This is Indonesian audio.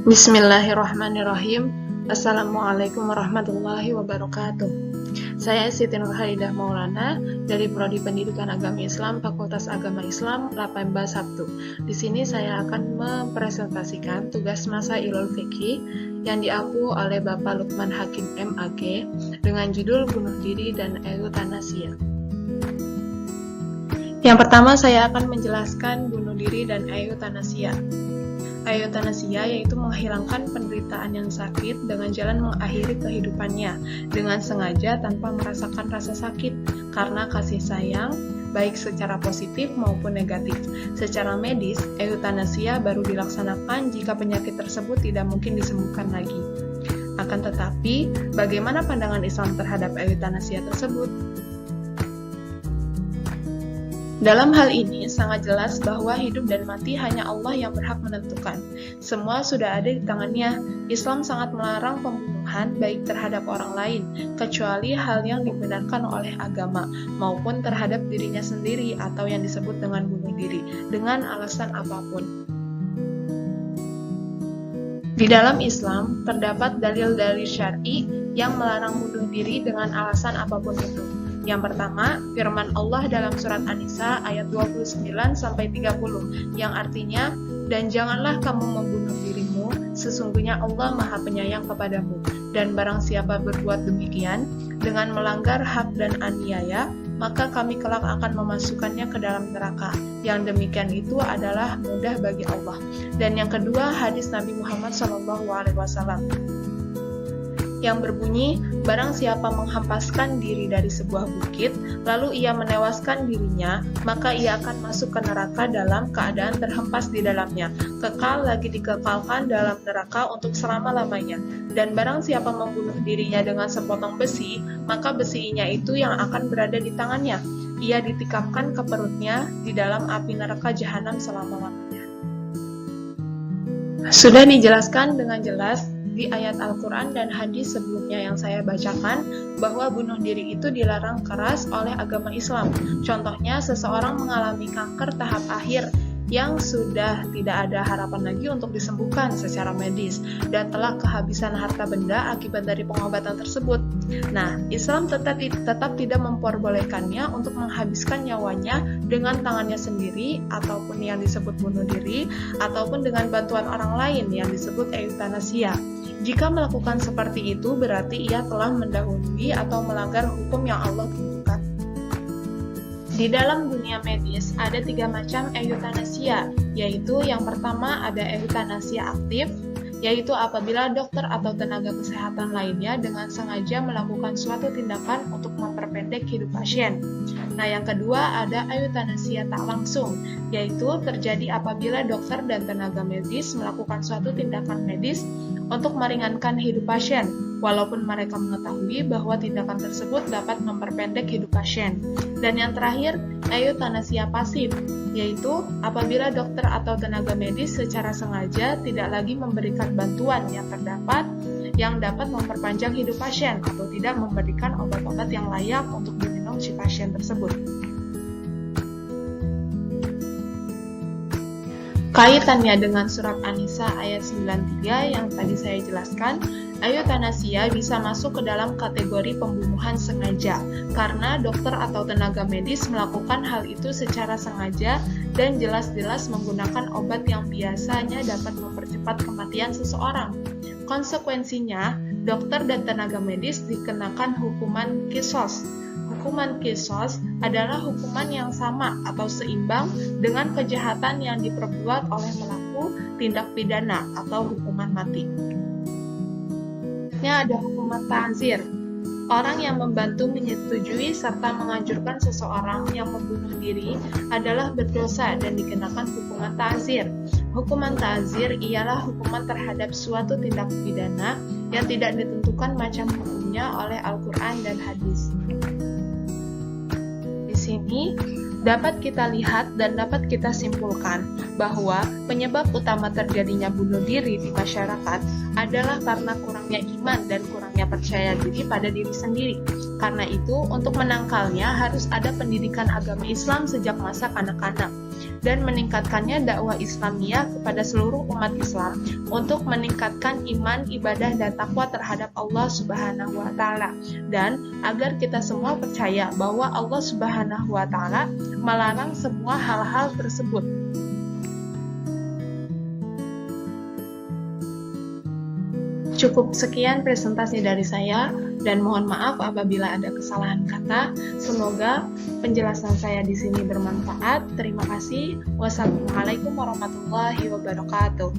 Bismillahirrahmanirrahim. Assalamualaikum warahmatullahi wabarakatuh. Saya Siti Nurhalidah Maulana dari Prodi Pendidikan Agama Islam Fakultas Agama Islam Lapemba Sabtu. Di sini saya akan mempresentasikan tugas Masailul Fiqih yang diampu oleh Bapak Lukman Hakim MAG dengan judul Bunuh Diri dan Eutanasia. Yang pertama saya akan menjelaskan bunuh diri dan eutanasia. Eutanasia yaitu menghilangkan penderitaan yang sakit dengan jalan mengakhiri kehidupannya dengan sengaja tanpa merasakan rasa sakit karena kasih sayang, baik secara positif maupun negatif. Secara medis, eutanasia baru dilaksanakan jika penyakit tersebut tidak mungkin disembuhkan lagi. Akan tetapi, bagaimana pandangan Islam terhadap eutanasia tersebut? Dalam hal ini, sangat jelas bahwa hidup dan mati hanya Allah yang berhak menentukan. Semua sudah ada di tangannya. Islam sangat melarang pembunuhan baik terhadap orang lain, kecuali hal yang dibenarkan oleh agama, maupun terhadap dirinya sendiri atau yang disebut dengan bunuh diri, dengan alasan apapun. Di dalam Islam, terdapat dalil-dalil syar'i yang melarang bunuh diri dengan alasan apapun itu. Yang pertama, firman Allah dalam surat An-Nisa ayat 29-30 yang artinya, "Dan janganlah kamu membunuh dirimu, sesungguhnya Allah Maha Penyayang kepadamu. Dan barang siapa berbuat demikian dengan melanggar hak dan aniaya, maka kami kelak akan memasukkannya ke dalam neraka. Yang demikian itu adalah mudah bagi Allah." Dan yang kedua, hadis Nabi Muhammad SAW yang berbunyi, barang siapa menghempaskan diri dari sebuah bukit, lalu ia menewaskan dirinya, maka ia akan masuk ke neraka dalam keadaan terhempas di dalamnya, kekal lagi dikekalkan dalam neraka untuk selama-lamanya. Dan barang siapa membunuh dirinya dengan sepotong besi, maka besinya itu yang akan berada di tangannya. Ia ditikapkan ke perutnya di dalam api neraka jahanam selama-lamanya. Sudah dijelaskan dengan jelas di ayat Al-Quran dan hadis sebelumnya yang saya bacakan bahwa bunuh diri itu dilarang keras oleh agama Islam. Contohnya, seseorang mengalami kanker tahap akhir yang sudah tidak ada harapan lagi untuk disembuhkan secara medis dan telah kehabisan harta benda akibat dari pengobatan tersebut. Nah, Islam tetap tidak memperbolehkannya untuk menghabiskan nyawanya dengan tangannya sendiri ataupun yang disebut bunuh diri ataupun dengan bantuan orang lain yang disebut eutanasia. Jika melakukan seperti itu, berarti ia telah mendahului atau melanggar hukum yang Allah tentukan. Di dalam dunia medis, ada 3 macam eutanasia, yaitu yang pertama ada eutanasia aktif, yaitu apabila dokter atau tenaga kesehatan lainnya dengan sengaja melakukan suatu tindakan untuk memperpendek hidup pasien. Nah, yang kedua ada eutanasia tak langsung, yaitu terjadi apabila dokter dan tenaga medis melakukan suatu tindakan medis untuk meringankan hidup pasien, walaupun mereka mengetahui bahwa tindakan tersebut dapat memperpendek hidup pasien. Dan yang terakhir, eutanasia pasif, yaitu apabila dokter atau tenaga medis secara sengaja tidak lagi memberikan bantuan yang dapat memperpanjang hidup pasien atau tidak memberikan obat-obat yang layak untuk diminum si pasien tersebut. Kaitannya dengan surat An-Nisa ayat 93 yang tadi saya jelaskan, eutanasia bisa masuk ke dalam kategori pembunuhan sengaja karena dokter atau tenaga medis melakukan hal itu secara sengaja dan jelas-jelas menggunakan obat yang biasanya dapat mempercepat kematian seseorang. Konsekuensinya, dokter dan tenaga medis dikenakan hukuman qisas. Hukuman qisas adalah hukuman yang sama atau seimbang dengan kejahatan yang diperbuat oleh pelaku tindak pidana atau hukuman mati. Ini ada hukuman ta'zir. Orang yang membantu menyetujui serta menganjurkan seseorang yang membunuh diri adalah berdosa dan dikenakan hukuman ta'zir. Hukuman ta'zir ialah hukuman terhadap suatu tindak pidana yang tidak ditentukan macam hukumnya oleh Al-Quran dan hadis. Di sini dapat kita lihat dan dapat kita simpulkan bahwa penyebab utama terjadinya bunuh diri di masyarakat adalah karena kurangnya iman dan kurangnya percaya diri pada diri sendiri. Karena itu, untuk menangkalnya harus ada pendidikan agama Islam sejak masa kanak-kanak. dan meningkatkannya dakwah Islamiyah kepada seluruh umat Islam untuk meningkatkan iman, ibadah, dan takwa terhadap Allah Subhanahu wa Ta'ala, dan agar kita semua percaya bahwa Allah Subhanahu wa Ta'ala melarang semua hal-hal tersebut. Cukup sekian presentasi dari saya, dan mohon maaf apabila ada kesalahan kata. Semoga penjelasan saya di sini bermanfaat. Terima kasih. Wassalamualaikum warahmatullahi wabarakatuh.